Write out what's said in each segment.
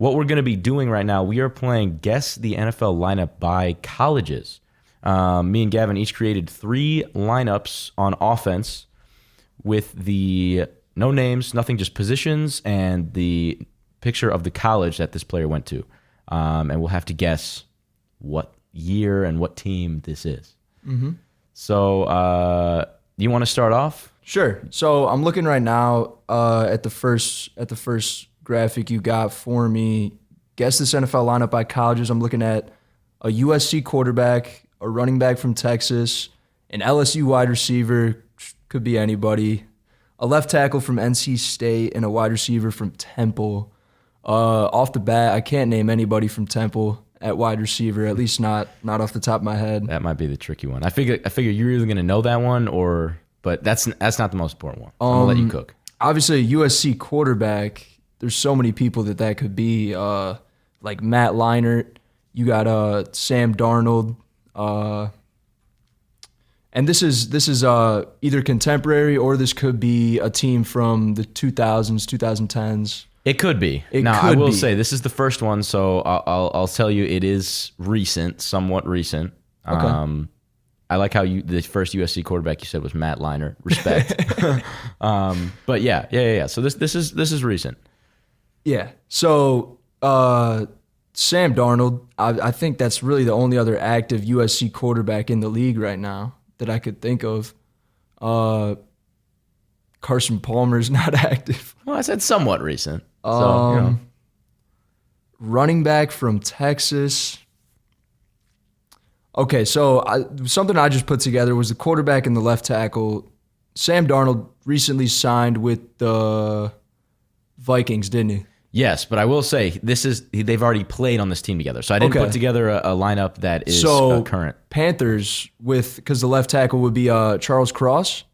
what we're going to be doing right now, we are playing Guess the NFL Lineup by colleges. Me and Gavin each created 3 lineups on offense with the no names, nothing, just positions and the picture of the college that this player went to. And we'll have to guess what year and what team this is. Mm-hmm. So you want to start off? Sure. So I'm looking right now at the first graphic you got for me. Guess this NFL lineup by colleges. I'm looking at a USC quarterback, a running back from Texas, an LSU wide receiver, could be anybody, a left tackle from NC State, and a wide receiver from Temple. Off the bat, I can't name anybody from Temple at wide receiver, at least not off the top of my head. That might be the tricky one. I figure you're either going to know that one but that's not the most important one. So I'm going to let you cook. Obviously, a USC quarterback, there's so many people that could be, like Matt Leinart. You got Sam Darnold. And this is either contemporary or this could be a team from the 2000s, 2010s. It could be. I will say this is the first one, so I'll tell you it is recent, somewhat recent. Okay. I like how the first USC quarterback you said was Matt Leinart. Respect. But yeah. So this is recent. Yeah. So Sam Darnold, I think that's really the only other active USC quarterback in the league right now that I could think of. Carson Palmer's not active. Well, I said somewhat recent. So, running back from Texas. Okay, so something I just put together was the quarterback and the left tackle. Sam Darnold recently signed with the Vikings, didn't he? Yes, but I will say they've already played on this team together. So I didn't put together a lineup that is current. Panthers because the left tackle would be Charles Cross.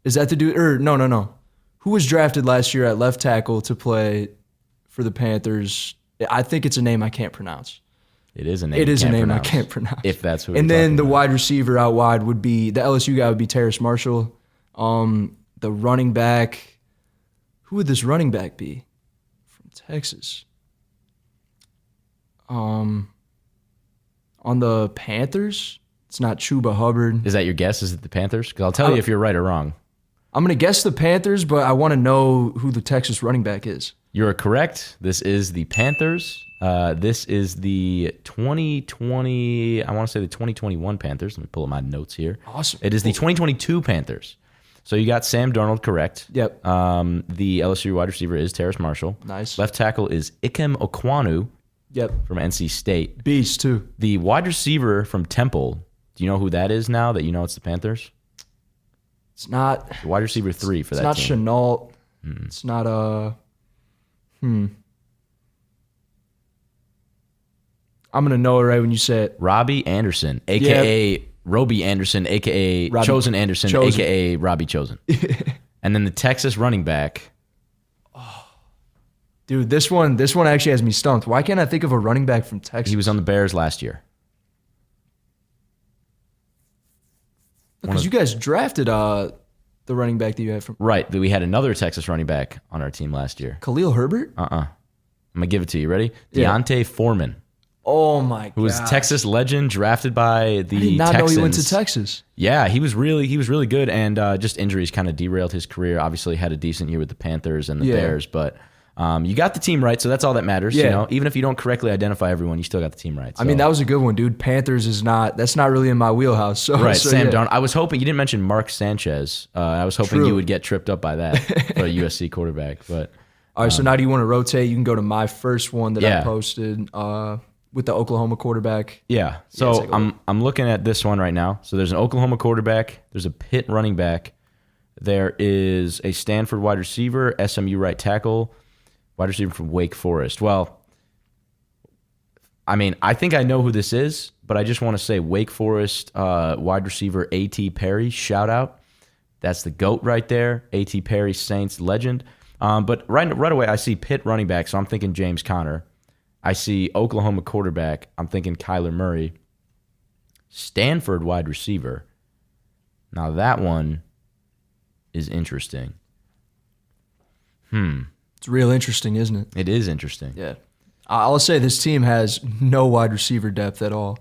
Is that the dude? Or no. Who was drafted last year at left tackle to play for the Panthers? I think it's a name I can't pronounce. It is a name. I can't pronounce. If that's who. And then the wide receiver out wide would be the LSU guy would be Terrace Marshall. The running back. Who would this running back be? From Texas. On the Panthers, it's not Chuba Hubbard. Is that your guess? Is it the Panthers? Because I'll tell you if you're right or wrong. I'm going to guess the Panthers, but I want to know who the Texas running back is. You're correct. This is the Panthers. This is the 2020, I want to say the 2021 Panthers. Let me pull up my notes here. Awesome. It is the 2022 Panthers. So you got Sam Darnold correct. Yep. The LSU wide receiver is Terrace Marshall. Nice. Left tackle is Ikem Okwonu. Yep. From NC State. Beast, too. The wide receiver from Temple, do you know who that is now that you know it's the Panthers? It's not. The wide receiver 3 for that team. It's not Chenault. It's not I'm going to know it right when you say it. Robbie Anderson, a.k.a. Roby Anderson, a.k.a. Chosen Anderson, a.k.a. Robbie Chosen. And then the Texas running back. Dude, this one actually has me stumped. Why can't I think of a running back from Texas? He was on the Bears last year. Because you guys drafted the running back that you had from... Right. We had another Texas running back on our team last year. Khalil Herbert? I'm going to give it to you. Ready? Yeah. Deontay Foreman. Oh, my God. Who was a Texas legend drafted by the Texans. I did not know he went to Texas. Yeah, he was really good. And just injuries kind of derailed his career. Obviously had a decent year with the Panthers and the Bears. But you got the team right, so that's all that matters. Yeah. You know? Even if you don't correctly identify everyone, you still got the team right. So. I mean, that was a good one, dude. Panthers that's not really in my wheelhouse. So, right, so Sam Darnold. I was hoping, you didn't mention Mark Sanchez. I was hoping True. you would get tripped up by that for a USC quarterback. But all right, so now do you want to rotate? You can go to my first one that I posted with the Oklahoma quarterback. Yeah, so I'm looking at this one right now. So there's an Oklahoma quarterback. There's a Pitt running back. There is a Stanford wide receiver, SMU right tackle, wide receiver from Wake Forest. Well, I mean, I think I know who this is, but I just want to say Wake Forest wide receiver A.T. Perry, shout out. That's the GOAT right there. A.T. Perry, Saints legend. But right away, I see Pitt running back, so I'm thinking James Conner. I see Oklahoma quarterback, I'm thinking Kyler Murray. Stanford wide receiver. Now that one is interesting. It's real interesting, isn't it? It is interesting. Yeah. I'll say this team has no wide receiver depth at all.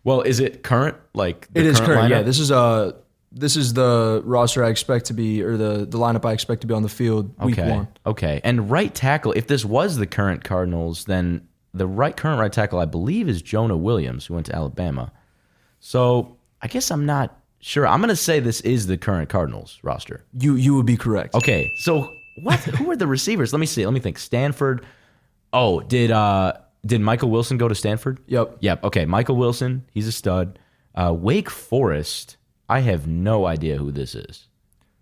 Well, is it current? Like It is current. lineup? Yeah, this is the roster I expect to be, or the lineup I expect to be on the field week one. Okay. And right tackle, if this was the current Cardinals, then the current right tackle, I believe, is Jonah Williams, who went to Alabama. So I guess I'm not sure. I'm going to say this is the current Cardinals roster. You would be correct. Okay. So what? Who are the receivers? Let me see. Let me think. Stanford. Oh, did Michael Wilson go to Stanford? Yep. Okay. Michael Wilson, he's a stud. Wake Forest, I have no idea who this is.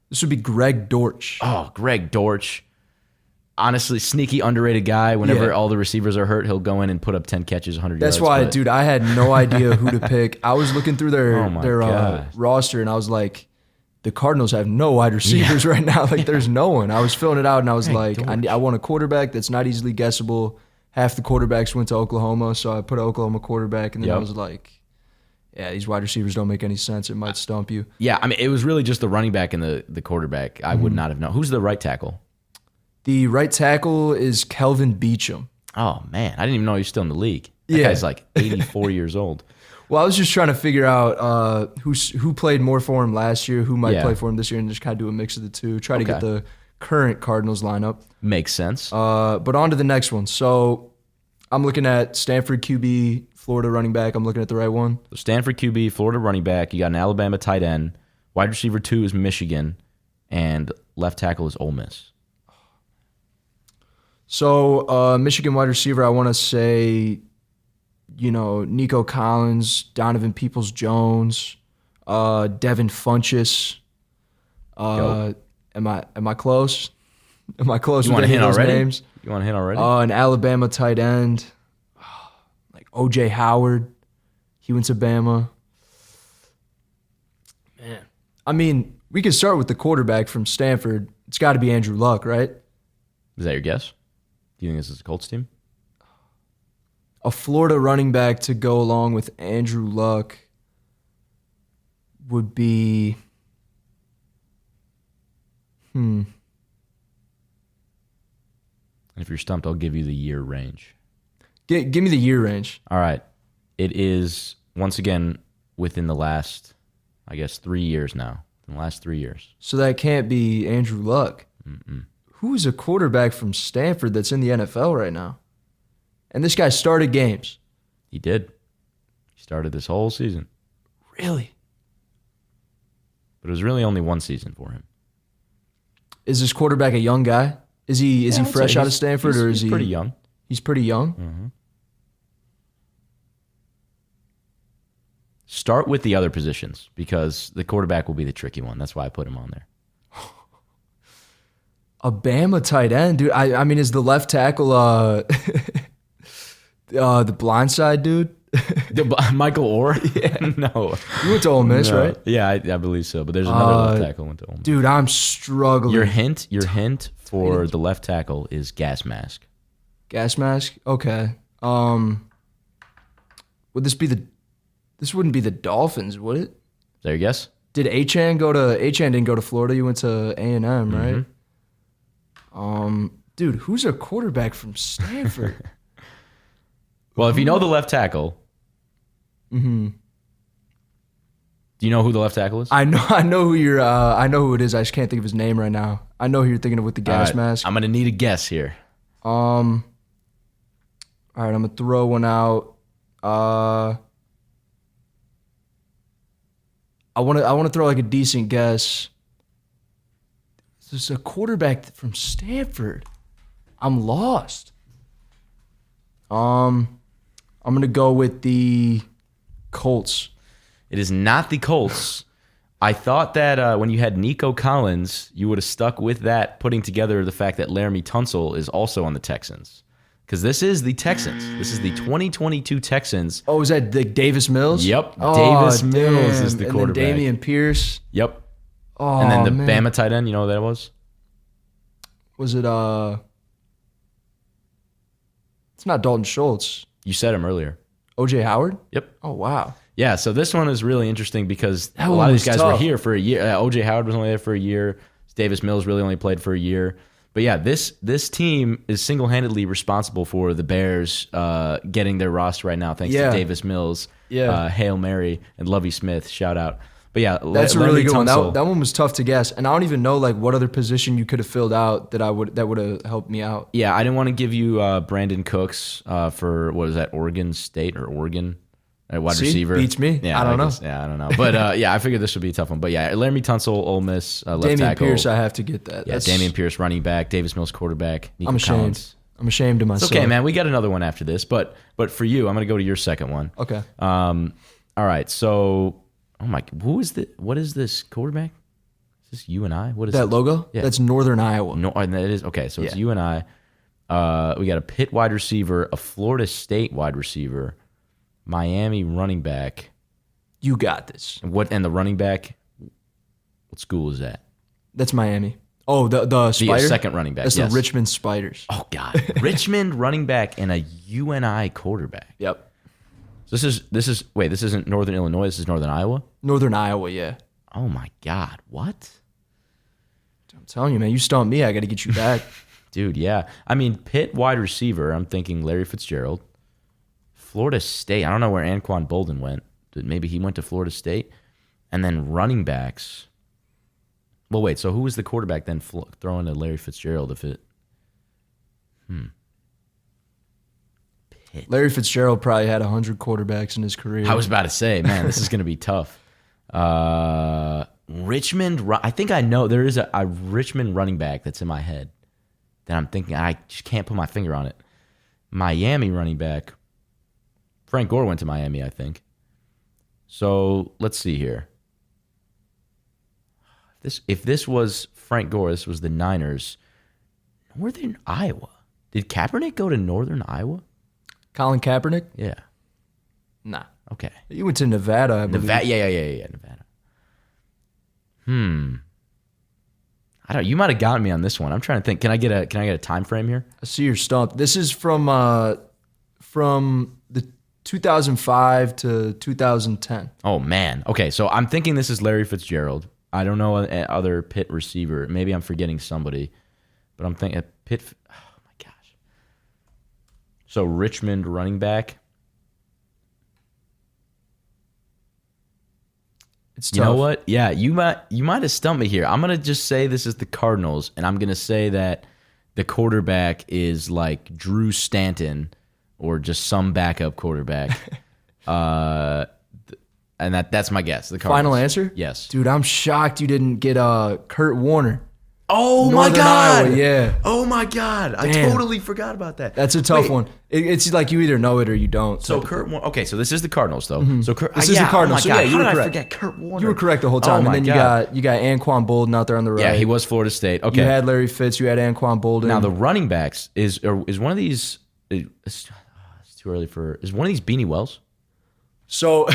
This would be Greg Dortch. Oh, Greg Dortch. Honestly, sneaky, underrated guy. Whenever all the receivers are hurt, he'll go in and put up 10 catches, 100 That's yards. why, dude, I had no idea who to pick. I was looking through their gosh. roster, and I was like, the Cardinals have no wide receivers right now. Like, there's no one. I was filling it out, and I was like, I want a quarterback that's not easily guessable. Half the quarterbacks went to Oklahoma, so I put an Oklahoma quarterback, and then I was like, yeah, these wide receivers don't make any sense. It might stump you. Yeah, I mean, it was really just the running back and the quarterback. I would not have known. Who's the right tackle? The right tackle is Kelvin Beachum. Oh, man. I didn't even know he was still in the league. That guy's like 84 years old. Well, I was just trying to figure out who played more for him last year, who might play for him this year, and just kind of do a mix of the two. Try to get the current Cardinals lineup. Makes sense. But on to the next one. So I'm looking at Stanford QB, Florida running back. I'm looking at the right one. So Stanford QB, Florida running back. You got an Alabama tight end. Wide receiver 2 is Michigan. And left tackle is Ole Miss. So Michigan wide receiver, I want to say, Nico Collins, Donovan Peoples-Jones, Devin Funchess. Am I close? Am I close with any of those names? You want to hit already? An Alabama tight end, like O.J. Howard. He went to Bama. Man. I mean, we can start with the quarterback from Stanford. It's got to be Andrew Luck, right? Is that your guess? Do you think this is a Colts team? A Florida running back to go along with Andrew Luck would be... And if you're stumped, I'll give you the year range. Give me the year range. All right. It is, once again, within the last, 3 years now. In the last 3 years. So that can't be Andrew Luck. Who's a quarterback from Stanford that's in the NFL right now? And this guy started games. He did. He started this whole season. Really? But it was really only one season for him. Is this quarterback a young guy? Is he fresh out of Stanford, or is he pretty young? He's pretty young. Start with the other positions because the quarterback will be the tricky one. That's why I put him on there. A Bama tight end, dude. I mean, is the left tackle the blindside dude? Michael Orr? Yeah. No. You went to Ole Miss, right? Yeah, I believe so. But there's another left tackle who went to Ole Miss. Dude, I'm struggling. Your hint for the left tackle is gas mask. Gas mask? Okay. Would this be this wouldn't be the Dolphins, would it? Is that your guess? Did Achane didn't go to Florida, you went to A&M, right? Dude, who's a quarterback from Stanford? Well, if you know the left tackle, do you know who the left tackle is? I know who I know who it is. I just can't think of his name right now. I know who you're thinking of with the gas mask. I'm gonna need a guess here. All right, I'm gonna throw one out. I want to throw like a decent guess. This is a quarterback from Stanford. I'm lost. I'm gonna go with the Colts. It is not the Colts. I thought that when you had Nico Collins, you would have stuck with that, putting together the fact that Laramie Tunsil is also on the Texans. Because this is the Texans. This is the 2022 Texans. Oh, is that the Davis Mills? Yep. Oh, Davis Mills is the quarterback. And then Dameon Pierce. Yep. Oh, and then the Bama tight end, you know what that was? Was it, it's not Dalton Schultz. You said him earlier. O.J. Howard? Yep. Oh, wow. Yeah, so this one is really interesting because a lot of these guys were here for a year. O.J. Howard was only there for a year. Davis Mills really only played for a year. But yeah, this team is single-handedly responsible for the Bears getting their roster right now, thanks to Davis Mills, Hail Mary, and Lovie Smith. Shout out. But yeah, that's a really good one. That one was tough to guess, and I don't even know like what other position you could have filled out that would have helped me out. Yeah, I didn't want to give you Brandon Cooks for what is that, Oregon State or Oregon wide receiver. Beats me. Yeah, I don't know. Yeah, I don't know. But yeah, I figured this would be a tough one. But yeah, Laramie Tunsil, Ole Miss, left Damian tackle. Pierce, I have to get that. Yeah, Damian Pierce, running back. Davis Mills, quarterback. Nico I'm ashamed. Collins. I'm ashamed of myself. It's okay, man. We got another one after this. But for you, I'm gonna go to your second one. Okay. All right. So. Oh my! What is this quarterback? Is this UNI? What is that logo? Yeah. That's Northern Iowa. No, that is okay. So it's UNI. We got a Pitt wide receiver, a Florida State wide receiver, Miami running back. You got this. And the running back? What school is that? That's Miami. Oh, the Spider? The second running back. That's the Richmond Spiders. Oh God, Richmond running back and a UNI quarterback. Yep. So this isn't Northern Illinois. This is Northern Iowa. Northern Iowa, yeah. Oh my God, what? I'm telling you, man, you stumped me. I got to get you back. Dude, yeah. I mean, Pitt wide receiver, I'm thinking Larry Fitzgerald. Florida State, I don't know where Anquan Bolden went. Maybe he went to Florida State. And then running backs. Well, wait, so who was the quarterback then throwing to Larry Fitzgerald if it... Larry Fitzgerald probably had 100 quarterbacks in his career. I was about to say, man, this is going to be tough. Richmond, I think I know there is a Richmond running back that's in my head that I'm thinking, I just can't put my finger on it. Miami running back. Frank Gore went to Miami, I think. So let's see here. If this was Frank Gore, this was the Niners. Northern Iowa. Did Kaepernick go to Northern Iowa? Colin Kaepernick? Yeah. Nah. Okay. He went to Nevada, I believe. Nevada, yeah, Nevada. I don't. You might have gotten me on this one. I'm trying to think. Can I get a time frame here? I see your stump. This is from the 2005 to 2010. Oh man. Okay, so I'm thinking this is Larry Fitzgerald. I don't know other Pitt receiver. Maybe I'm forgetting somebody, but I'm thinking Pitt. Oh my gosh. So Richmond running back. It's tough. You know what? Yeah, you might have stumped me here. I'm gonna just say this is the Cardinals, and I'm gonna say that the quarterback is like Drew Stanton or just some backup quarterback. And that's my guess. The Cardinals. Final answer? Yes. Dude, I'm shocked you didn't get Kurt Warner. Oh Northern my God! Iowa, yeah. Oh my God! I Damn. totally forgot about that. That's a tough one. It's like you either know it or you don't. So Kurt Warner. Okay, so this is the Cardinals though. So This is the Cardinals. Oh my God, So, yeah, you how were did I correct. forget Kurt Warner? You were correct the whole time. Oh And my then God. you got Anquan Bolden out there on the right. Yeah, he was Florida State. Okay. You had Larry Fitz. You had Anquan Bolden. Now the running backs is one of these. It's too early for. Is one of these Beanie Wells? So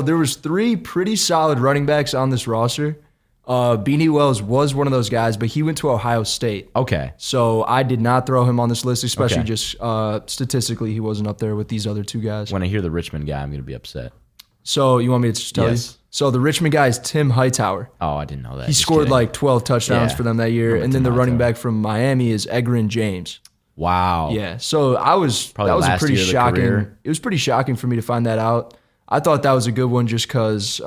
there was 3 pretty solid running backs on this roster. Beanie Wells was one of those guys, but he went to Ohio State. Okay. So I did not throw him on this list, especially Okay. just statistically, he wasn't up there with these other 2 guys. When I hear the Richmond guy, I'm going to be upset. So you want me to just tell Yes. you? So the Richmond guy is Tim Hightower. Oh, I didn't know that. He Just scored kidding. like 12 touchdowns Yeah. for them that year. Remember And then Tim the running Hightower. back from Miami is Egrin James. Wow. Yeah. So that was Probably a last pretty year of the shocking. career. It was pretty shocking for me to find that out. I thought that was a good one just because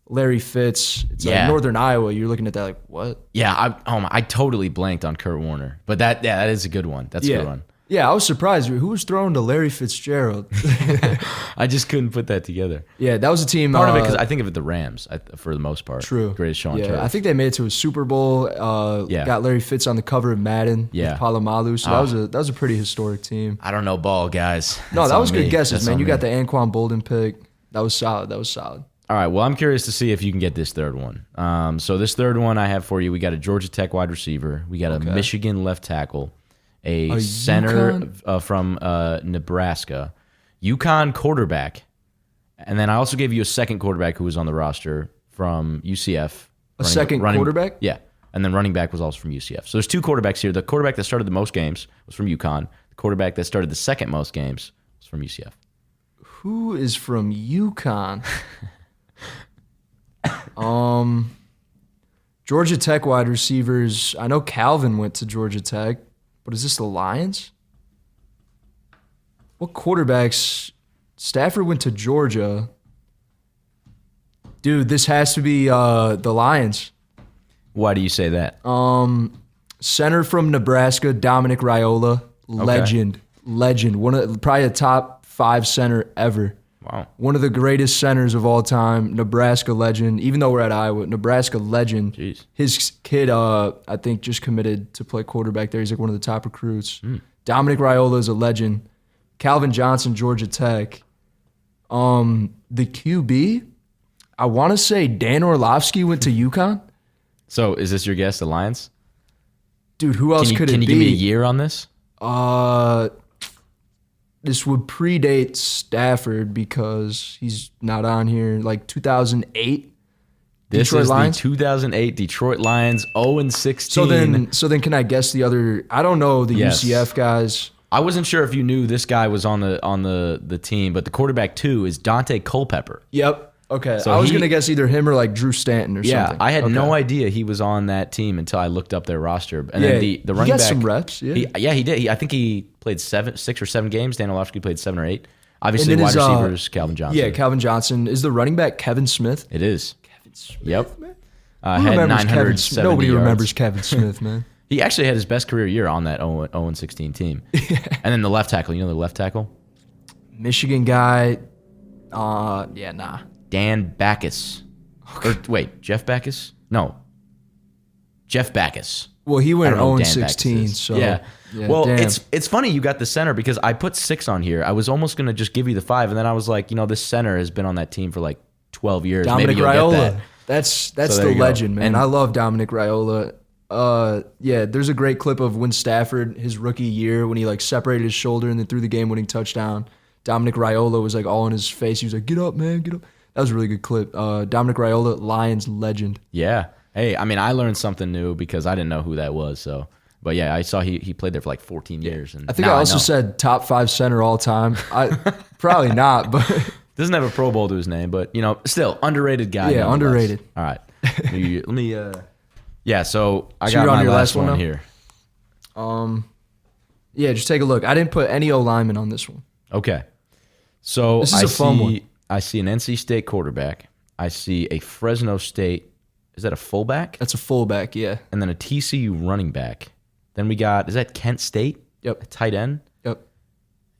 Larry Fitz. It's Yeah. like Northern Iowa. You're looking at that like, what? Yeah. I totally blanked on Kurt Warner, but that is a good one. That's a good one. Yeah, I was surprised. Who was throwing to Larry Fitzgerald? I just couldn't put that together. Yeah, that was a team. Part of it because I think of it the Rams for the most part. True. Greatest show on Yeah, turf. I think they made it to a Super Bowl. Yeah. Got Larry Fitz on the cover of Madden Yeah. with Palomalu. So that was a pretty historic team. I don't know ball, guys. No, That's that on was good me. guesses, That's man. on You me. got the Anquan Bolden pick. That was solid. All right, well, I'm curious to see if you can get this third one. So this third one I have for you, we got a Georgia Tech wide receiver. We got a Michigan left tackle, a center from Nebraska, UConn quarterback, and then I also gave you a second quarterback who was on the roster from UCF. Second quarterback? Yeah, and then running back was also from UCF. So there's 2 quarterbacks here. The quarterback that started the most games was from UConn. The quarterback that started the second most games was from UCF. Who is from Georgia Tech wide receivers. I know Calvin went to Georgia Tech, but is this the Lions? What quarterbacks? Stafford went to Georgia. Dude, this has to be the Lions. Why do you say that? Center from Nebraska, Dominic Raiola, legend. Probably a top 5 center ever. Wow. One of the greatest centers of all time, Nebraska legend. Even though we're at Iowa, Nebraska legend. Jeez. His kid, I think, just committed to play quarterback there. He's like one of the top recruits. Dominic Raiola is a legend. Calvin Johnson, Georgia Tech. The QB, I want to say Dan Orlovsky went to UConn. So is this your guess, the Lions? Dude, who else could it be? Can you give me a year on this? This would predate Stafford because he's not on here. Like 2008. This Detroit is Lions? the 2008 Detroit Lions 0-16. So then, can I guess the other? I don't know the Yes. UCF guys. I wasn't sure if you knew this guy was on the team, but the quarterback too is Dante Culpepper. Yep. Okay. So I was gonna guess either him or like Drew Stanton or Yeah, something. I had no Okay. idea he was on that team until I looked up their roster. And Yeah, then the running he got back, some reps. Yeah. he did. I think he played 6 or 7 games. Dan Orlovsky played 7 or 8. Obviously, And then wide his, receivers Calvin Johnson. Yeah, Calvin Johnson is the running back. Kevin Smith. It is. Kevin Smith. Yep. Man. Had Who remembers 970 Kevin? Nobody yards. remembers Kevin Smith, man. He actually had his best career year on that 0-16 team. And then the left tackle. You know the left tackle? Michigan guy. Yeah, nah. Dan Backus. Or wait, Jeff Backus? No. Jeff Backus. Well, he I went don't know who Dan 0-16, Backus is. so yeah. Well, damn. it's funny you got the center because I put 6 on here. I was almost gonna just give you the 5, and then I was like, this center has been on that team for like 12 years. Dominic Maybe you'll Raiola. get that. That's So there the you go. legend, man. And- I love Dominic Raiola. Yeah, there's a great clip of when Stafford, his rookie year, when he like separated his shoulder and then threw the game-winning touchdown. Dominic Raiola was like all in his face. He was like, "Get up, man, get up." That was a really good clip. Dominic Raiola, Lions legend. Yeah. Hey, I mean, I learned something new because I didn't know who that was. So, but yeah, I saw he played there for like 14 years. And I think now I also know. said top 5 center all time. I probably not, but Doesn't have a Pro Bowl to his name, but still underrated guy. Yeah, nonetheless. underrated. All right, let me. Yeah, so I So got you're on my your last last one one now? here. yeah, just take a look. I didn't put any O linemen on this one. Okay, so This is a fun one. I see an NC State quarterback. I see a Fresno State. Is that a fullback? That's a fullback, yeah. And then a TCU running back. Then we got, is that Kent State? Yep. A tight end. Yep.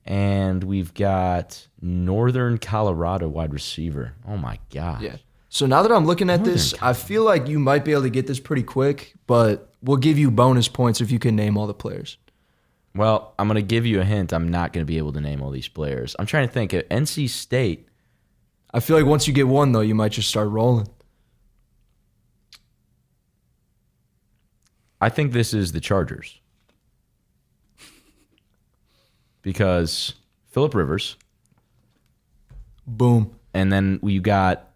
And we've got Northern Colorado wide receiver. Oh my gosh. Yeah. So now that I'm looking at this, I feel like you might be able to get this pretty quick, but we'll give you bonus points if you can name all the players. Well, I'm going to give you a hint. I'm not going to be able to name all these players. I'm trying to think. At NC State. I feel like once you get one, though, you might just start rolling. I think this is the Chargers. Because Phillip Rivers. Boom. And then you got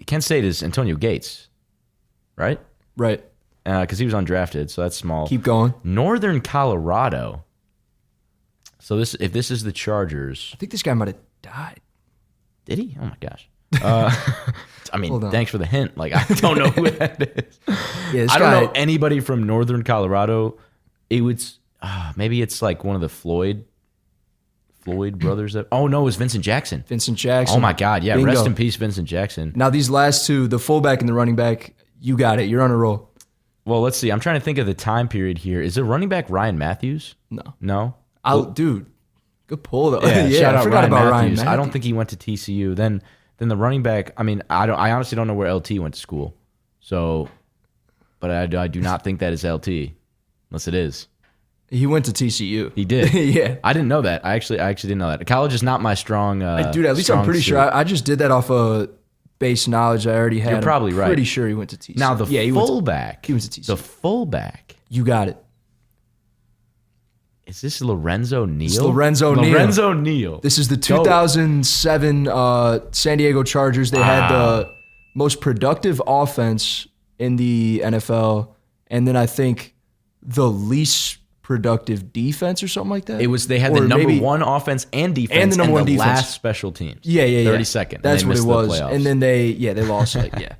Kent State is Antonio Gates, right? Right. Because he was undrafted, so that's small. Keep going. Northern Colorado. So if this is the Chargers, I think this guy might have died. did he? Oh my gosh. I mean, Hold on. thanks for the hint. Like, I don't know who that is. Yeah, this I don't guy, know anybody from Northern Colorado. It was maybe it's like one of the Floyd brothers. Oh no, it was Vincent Jackson. Vincent Jackson. Oh my God, yeah. Bingo. Rest in peace, Vincent Jackson. Now, these last two, the fullback and the running back, you got it. You're on a roll. Well, let's see. I'm trying to think of the time period here. Is it running back Ryan Matthews? No. No. Dude, good pull, though. Yeah, shout I out forgot Ryan about Ryan Matthews. Matthews. I don't think he went to TCU. Then the running back. I mean, I honestly don't know where LT went to school. So, but I do not think that is LT, unless it is. He went to TCU. He did. Yeah. I didn't know that. I actually didn't know that. College is not my strong. Dude, at least I'm strong pretty suit. sure. I just did that off of base knowledge I already had. You're probably I'm right. pretty sure he went to TCU. Now the he fullback. he went to TCU. The fullback. You got it. Is this Lorenzo Neal? It's Lorenzo Neal. Lorenzo Neal. This is the 2007 San Diego Chargers. They had the most productive offense in the NFL, and then I think the least productive defense or something like that. It was. They had Or the number maybe- one offense and defense, And the number one defense. last special teams. Yeah. 32nd. That's and what they it missed was. The playoffs. And then they lost. Like, yeah.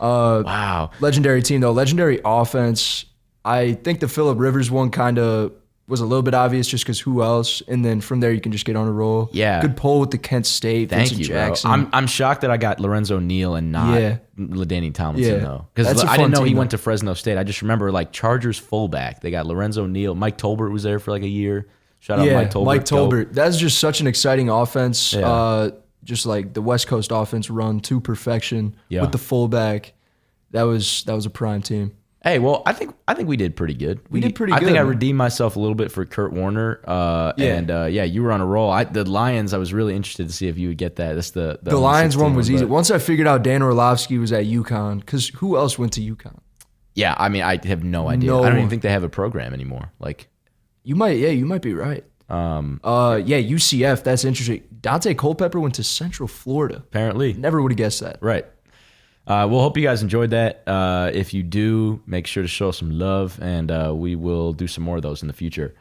Wow. Legendary team, though. Legendary offense. I think the Phillip Rivers one kind of was a little bit obvious just because who else? And then from there, you can just get on a roll. Yeah. Good pull with the Kent State. Thank Vincent you, Jackson. bro. I'm shocked that I got Lorenzo Neal and not LaDainian Tomlinson, though. That's Because a I fun didn't know he team, went to Fresno State. I just remember, like, Chargers fullback. They got Lorenzo Neal. Mike Tolbert was there for, like, a year. Shout out Mike Tolbert. Mike Tolbert. That's just such an exciting offense. Yeah. Just like the West Coast offense run to perfection with the fullback. That was a prime team. Hey, well, I think we did pretty good. We did pretty I good. think I redeemed myself a little bit for Kurt Warner. And you were on a roll. The Lions, I was really interested to see if you would get that. That's the Lions one was easy. Once I figured out Dan Orlovsky was at UConn, because who else went to UConn? Yeah, I mean, I have no idea. I don't even think they have a program anymore. Like, you might be right. UCF. That's interesting. Dante Culpepper went to Central Florida. Apparently, never would have guessed that. Right. We'll hope you guys enjoyed that. If you do, make sure to show us some love, and we will do some more of those in the future.